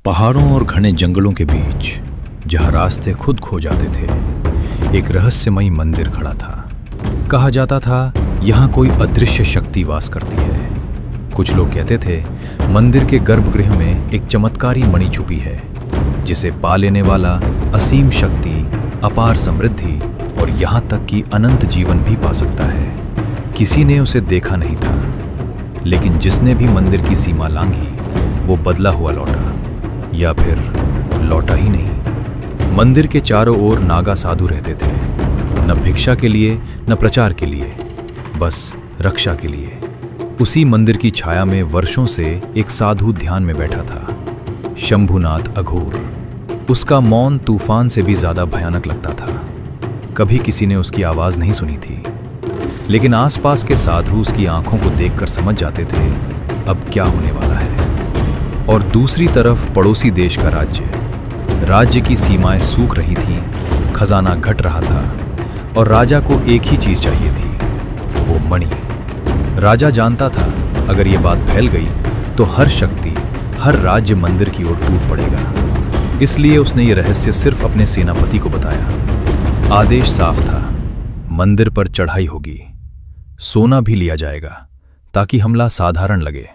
पहाड़ों और घने जंगलों के बीच, जहाँ रास्ते खुद खो जाते थे, एक रहस्यमयी मंदिर खड़ा था। कहा जाता था यहाँ कोई अदृश्य शक्ति वास करती है। कुछ लोग कहते थे मंदिर के गर्भगृह में एक चमत्कारी मणि छुपी है, जिसे पा लेने वाला असीम शक्ति, अपार समृद्धि और यहाँ तक कि अनंत जीवन भी पा सकता है। किसी ने उसे देखा नहीं था, लेकिन जिसने भी मंदिर की सीमा लांघी वो बदला हुआ लौटा, या फिर लौटा ही नहीं। मंदिर के चारों ओर नागा साधु रहते थे, न भिक्षा के लिए न प्रचार के लिए, बस रक्षा के लिए। उसी मंदिर की छाया में वर्षों से एक साधु ध्यान में बैठा था, शंभुनाथ अघोर। उसका मौन तूफान से भी ज्यादा भयानक लगता था। कभी किसी ने उसकी आवाज नहीं सुनी थी, लेकिन आसपास के साधु उसकी आंखों को देखकर समझ जाते थे अब क्या होने वाला है। और दूसरी तरफ पड़ोसी देश का राज्य की सीमाएं सूख रही थीं, खजाना घट रहा था और राजा को एक ही चीज चाहिए थी, वो मणि। राजा जानता था अगर ये बात फैल गई तो हर शक्ति, हर राज्य मंदिर की ओर टूट पड़ेगा। इसलिए उसने ये रहस्य सिर्फ अपने सेनापति को बताया। आदेश साफ था, मंदिर पर चढ़ाई होगी, सोना भी लिया जाएगा ताकि हमला साधारण लगे,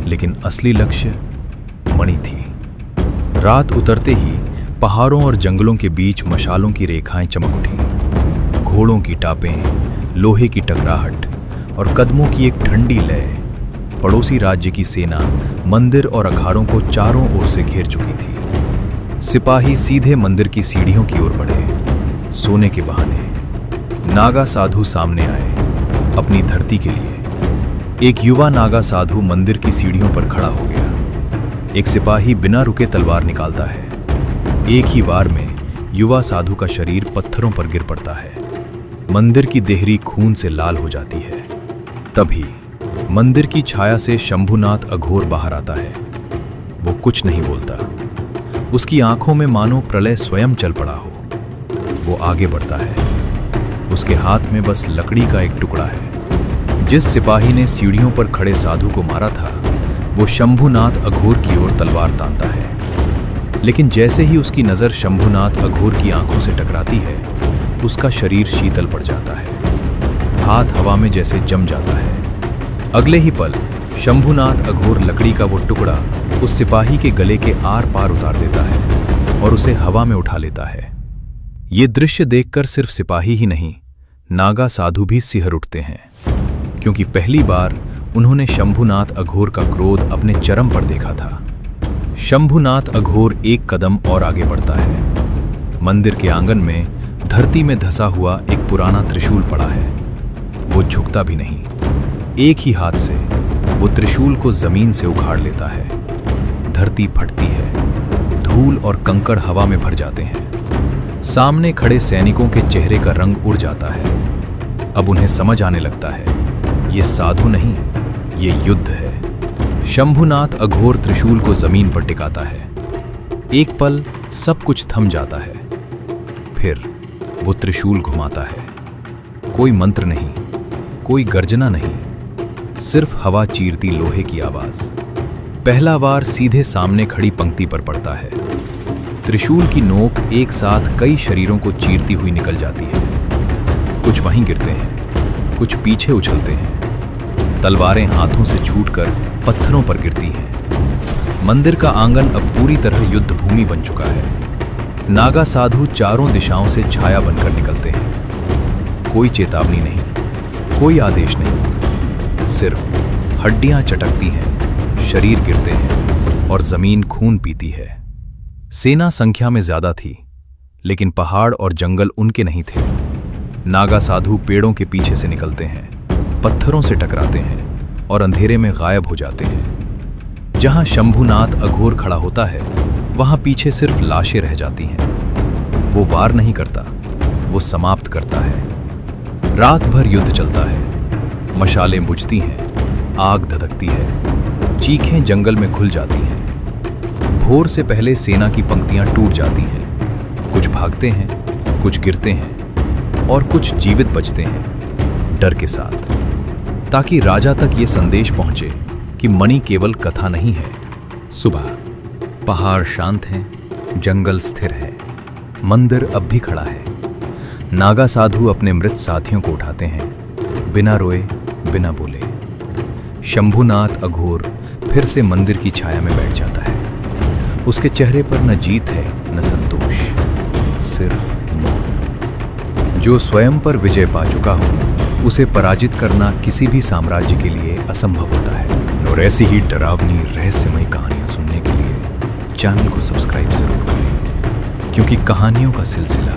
लेकिन असली लक्ष्य मणि थी। रात उतरते ही पहाड़ों और जंगलों के बीच मशालों की रेखाएं चमक उठीं। घोड़ों की टापें, लोहे की टकराहट और कदमों की एक ठंडी लय। पड़ोसी राज्य की सेना मंदिर और अखाड़ों को चारों ओर से घेर चुकी थी। सिपाही सीधे मंदिर की सीढ़ियों की ओर बढ़े, सोने के बहाने। नागा साधु सामने आए, अपनी धरती के लिए। एक युवा नागा साधु मंदिर की सीढ़ियों पर खड़ा हो गया। एक सिपाही बिना रुके तलवार निकालता है। एक ही वार में युवा साधु का शरीर पत्थरों पर गिर पड़ता है। मंदिर की देहरी खून से लाल हो जाती है। तभी मंदिर की छाया से शंभुनाथ अघोर बाहर आता है। वो कुछ नहीं बोलता। उसकी आंखों में मानो प्रलय स्वयं चल पड़ा हो। वो आगे बढ़ता है। उसके हाथ में बस लकड़ी का एक टुकड़ा है। जिस सिपाही ने सीढ़ियों पर खड़े साधु को मारा था, वो शंभुनाथ अघोर की ओर तलवार तानता है। लेकिन जैसे ही उसकी नजर शंभुनाथ अघोर की आंखों से टकराती है, उसका शरीर शीतल पड़ जाता है। हाथ हवा में जैसे जम जाता है। अगले ही पल शंभुनाथ अघोर लकड़ी का वो टुकड़ा उस सिपाही के गले के आर पार उतार देता है और उसे हवा में उठा लेता है। ये दृश्य देखकर सिर्फ सिपाही ही नहीं, नागा साधु भी सिहर उठते हैं, क्योंकि पहली बार उन्होंने शंभुनाथ अघोर का क्रोध अपने चरम पर देखा था। शंभुनाथ अघोर एक कदम और आगे बढ़ता है। मंदिर के आंगन में धरती में धंसा हुआ एक पुराना त्रिशूल पड़ा है। वो झुकता भी नहीं। एक ही हाथ से वो त्रिशूल को जमीन से उखाड़ लेता है। धरती फटती है। धूल और कंकड़ हवा में भर जाते हैं। सामने खड़े सैनिकों के चेहरे का रंग उड़ जाता है। अब उन्हें समझ आने लगता है, ये साधु नहीं, ये युद्ध है। शंभुनाथ अघोर त्रिशूल को जमीन पर टिकाता है। एक पल सब कुछ थम जाता है। फिर वो त्रिशूल घुमाता है। कोई मंत्र नहीं, कोई गर्जना नहीं, सिर्फ हवा चीरती लोहे की आवाज। पहला वार सीधे सामने खड़ी पंक्ति पर पड़ता है। त्रिशूल की नोक एक साथ कई शरीरों को चीरती हुई निकल जाती है। कुछ वहीं गिरते हैं, कुछ पीछे उछलते हैं। तलवारें हाथों से छूटकर पत्थरों पर गिरती हैं। मंदिर का आंगन अब पूरी तरह युद्ध भूमि बन चुका है। नागा साधु चारों दिशाओं से छाया बनकर निकलते हैं। कोई चेतावनी नहीं, कोई आदेश नहीं, सिर्फ हड्डियां चटकती हैं, शरीर गिरते हैं और जमीन खून पीती है। सेना संख्या में ज्यादा थी, लेकिन पहाड़ और जंगल उनके नहीं थे। नागा साधु पेड़ों के पीछे से निकलते हैं, पत्थरों से टकराते हैं और अंधेरे में गायब हो जाते हैं। जहां शंभुनाथ अघोर खड़ा होता है, वहां पीछे सिर्फ लाशें रह जाती हैं। वो वार नहीं करता, वो समाप्त करता है। रात भर युद्ध चलता है। मशालें बुझती हैं, आग धधकती है, चीखें जंगल में घुल जाती हैं। भोर से पहले सेना की पंक्तियां टूट जाती हैं। कुछ भागते हैं, कुछ गिरते हैं और कुछ जीवित बचते हैं, डर के साथ, ताकि राजा तक ये संदेश पहुंचे कि मणि केवल कथा नहीं है। सुबह पहाड़ शांत हैं, जंगल स्थिर है, मंदिर अब भी खड़ा है। नागा साधु अपने मृत साथियों को उठाते हैं, बिना रोए, बिना बोले। शंभुनाथ अघोर फिर से मंदिर की छाया में बैठ जाता है। उसके चेहरे पर न जीत है न संतोष, सिर्फ मौन। जो स्वयं पर विजय पा चुका हो, उसे पराजित करना किसी भी साम्राज्य के लिए असंभव होता है। और ऐसी ही डरावनी रहस्यमयी कहानियां सुनने के लिए चैनल को सब्सक्राइब जरूर करें, क्योंकि कहानियों का सिलसिला